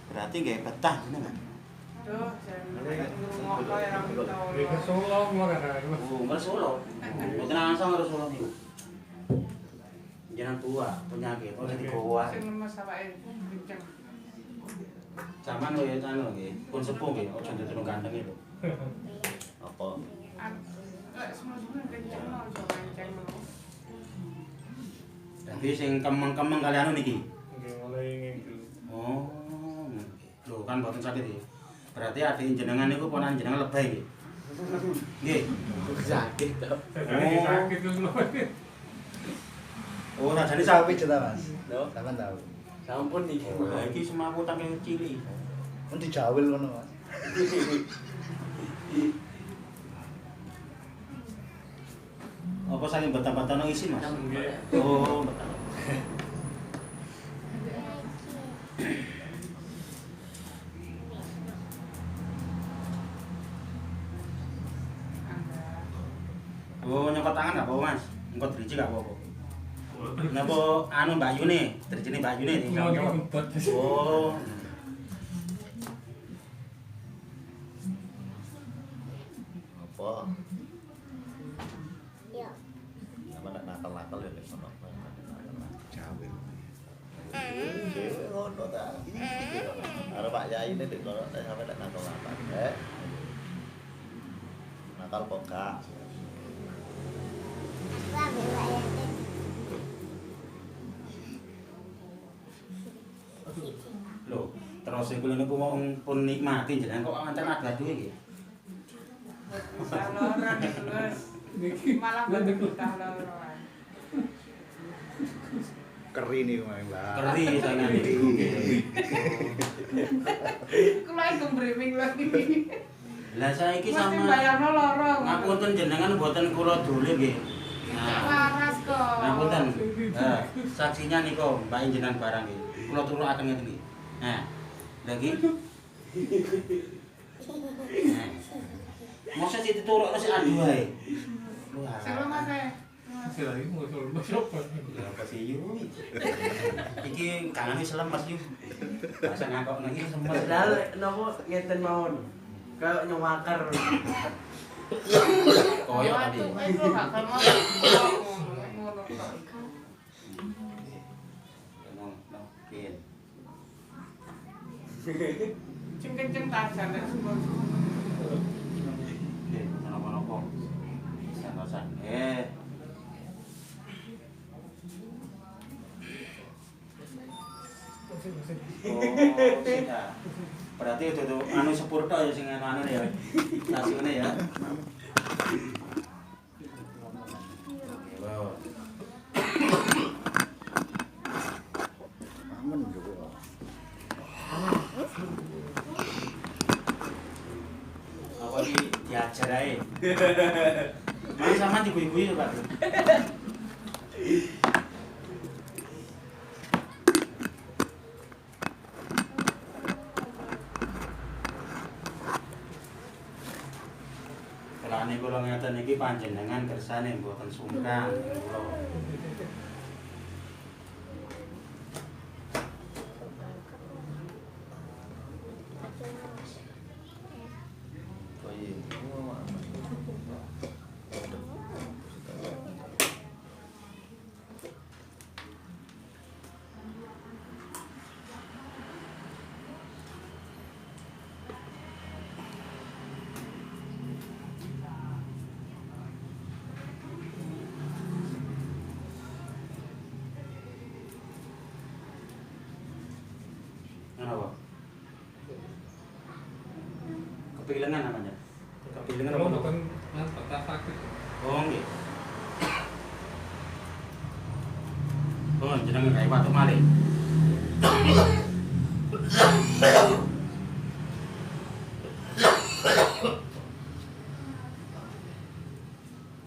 Berarti nggih betah jenengan. Duh, jan ngrungokno ya ra ketara. Iki Solo ngono kan. Oh, Mas Solo. Mboten langsung harus Solo niku. Jangan tua penyakit, oh jadi goa. Sing lemes awake kenceng. Zaman lo ya anu nggih, pun sepuh nggih, ojo ndedeno ganteng itu. Apa? Lek semua kenceng no, aja kenceng no. Dadi sing kemeng-kemeng kali anu niki. Nggih mulai ngingkel. Oh. Lho kan mboten sakit iki. Berarti adik jenengan niku ponakan jenengan lebay nggih. Nggih. Sakit to. Sakit terus lho. Oh, sajane Sapi cerita Mas. Lho, Sampeyan tahu. sampun iki. Lah iki semaku tangke cilik. Mun dijawil ngono Mas. Apa saking betah-betah nang isin, Mas? Nggih. Oh, betah. Oh, nyokot tangan gak apa-apa, Mas? Nyokot driji gak apa-apa. Napa anu Mbak Yune, drijine Mbak Yune iki. Oh. Apa? Iya. Sama nek nakal-nakal ya nek ono. Jawil. Ngono ta. Arep Pak Yai nek kono nek sampe nek nakal-nakal. Nakal kok gak. Loh, terus sing kula niku wong pun nikmati jenengan kok ancen adu iki. Saloran terus. Malah betah loroan. Keri nih Mbak. Keri sangan iki. Kula iku breming lagi. Lah saiki Mesti sama bayarno loro. ngapunten jenengan mboten kula dolim nggih. Nah, Waras kok. ngapunten. Saksinya niku Mbak jenengan barang nggih. Kula turukaken ngeten iki. Nah, lagi. Nah. Masa sih diturukno sik adu ae. Sing lemes e. Masih lagi musul siapa? Ya apa sih yu? Iki kangane selemes yu. Masa ngakok nang iki semes. Padahal napa ngeten mawon. Kayak nyewakar. Koyo tadi. Itu gak kemo. Ngono kok. Mungkin. Sing kenceng ta jane semua. Nggih, napa-napa. Santosan. Oh, sudah. Berarti itu anu sepur tok ya sing anu ya. Stasiune ya. Wow. Aman juga. Apa diajar ae. Mas sama dibuih-buih Pak. Kelane kula ngeten iki panjenengan kersane mboten sungkan kula. Oh iya. Kenapa? Kepikiran namanya. Kepikiran Kalau apa? bukan patah sakit. Oh nggih. Oh, jenengan kayak watu malih.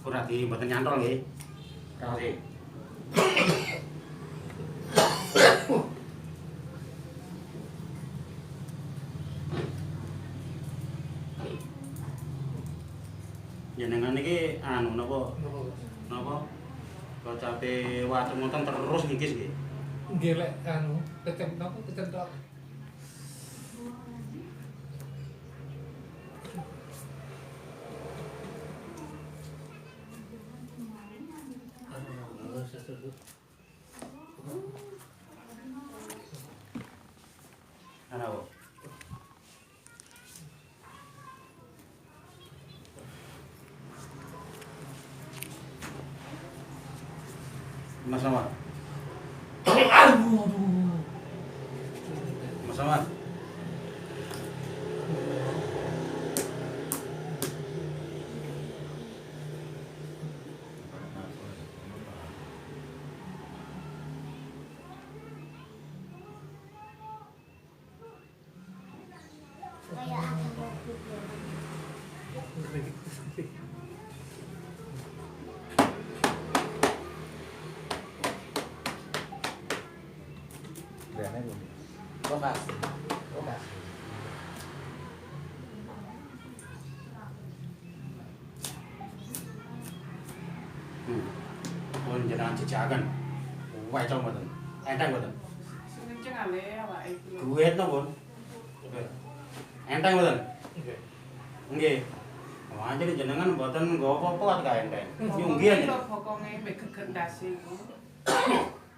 Ora di mboten nyantol nggih. Kasih. Jenengan iki anu napa? Napa? Kacape watu ngoten terus ngikis nggih. Nggih lek anu tetep napa tetep tok. Ana apa? Mas Ahmad. Mas Ahmad. Kayak ada mobil. Brandnya belum. Kokas. Kokas. Pun jenengan jejakan. Wae cong mboten. Enteng mboten. Sing kenceng ale awake iku lho. Duit no, Bun. Enteng mboten? Nggih. Nggih. Wah, jadi jenengan mboten nggo apa-apa kae enteng. Nyunggih aja. Bokonge mek gegendase iku.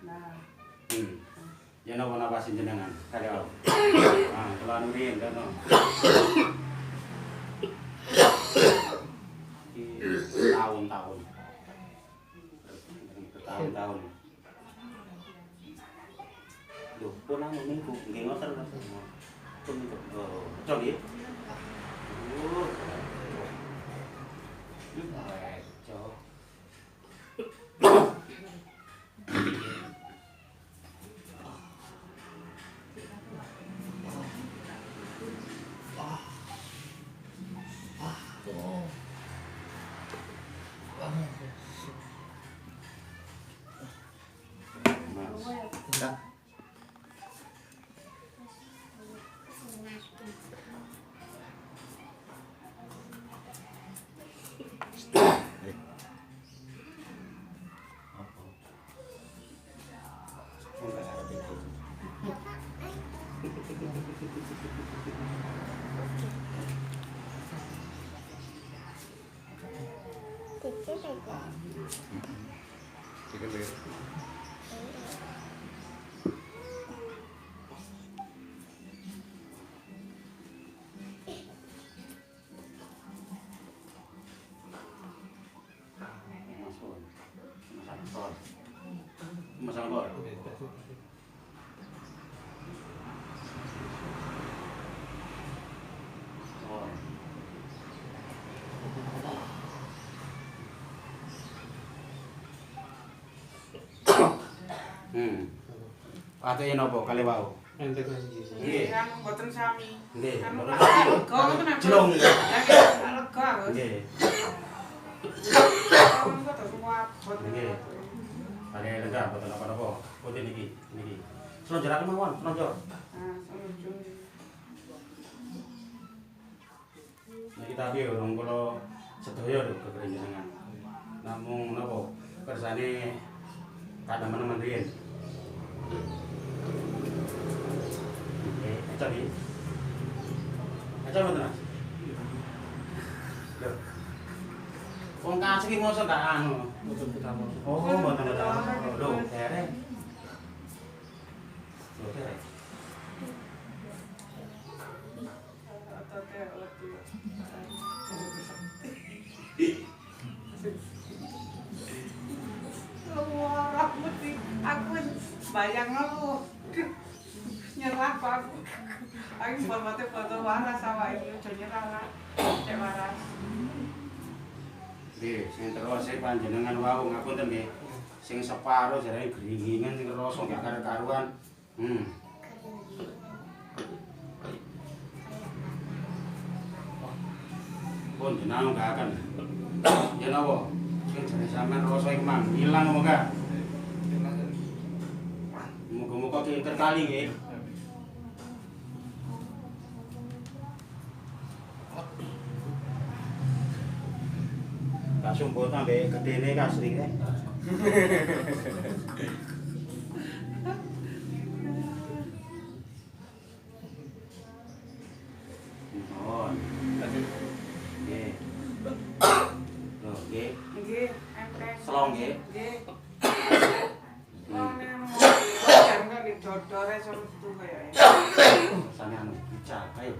Nah, Ya napa napasin jenengan kali awak. Ah, kula nurin kono. Tahun-tahun. Bertahun-tahun. Loh, pulang minggu nggih ngoten Mas. Pun oh, cok nggih. Cok. Enggak. Masalah bor. Oh. Pateke napa kali wau? Enteng nggih. Nggih. kan mboten sami. Nggih. Anu lega ngoten aku. Jelung. Lega aku. Nggih. Kamu kok tak suap. Nggih. Pane lega boten apa-apa. Boten niki. Slonjorake mawon, slonjor. Nah, selunjung. Niki tapi urung kula sedaya lho kekerenjenengan. Namung napa kersane kadang-kadang riyen. Oke, aja iki. Aja mboten, Mas. Lho. Wong kasih iki mosok gak anu. Mboten pertama. Oh, mboten ada. Lho, derek. Lho, derek. Otote otot. Wah, aku bayang lu. Nyerah kok aku. Aku foto waras awake iki aja nyerah lah. Cek waras. Nggih, sing terus panjenengan wau ngapunten nggih. Sing separo jarane gringingan sing rasa gak karo-karuan. Pun jenengan gak akan. Ya napa? Sing jare sampean rasa iku mang ilang apa gak? Muga-muga kinter kali nggih. Kak sumput ambek gedene kasri. Selong nggih. Nggih. Wong nek jam kok didodore suruh tuh kaya. Rasane anu bijak. Ayo.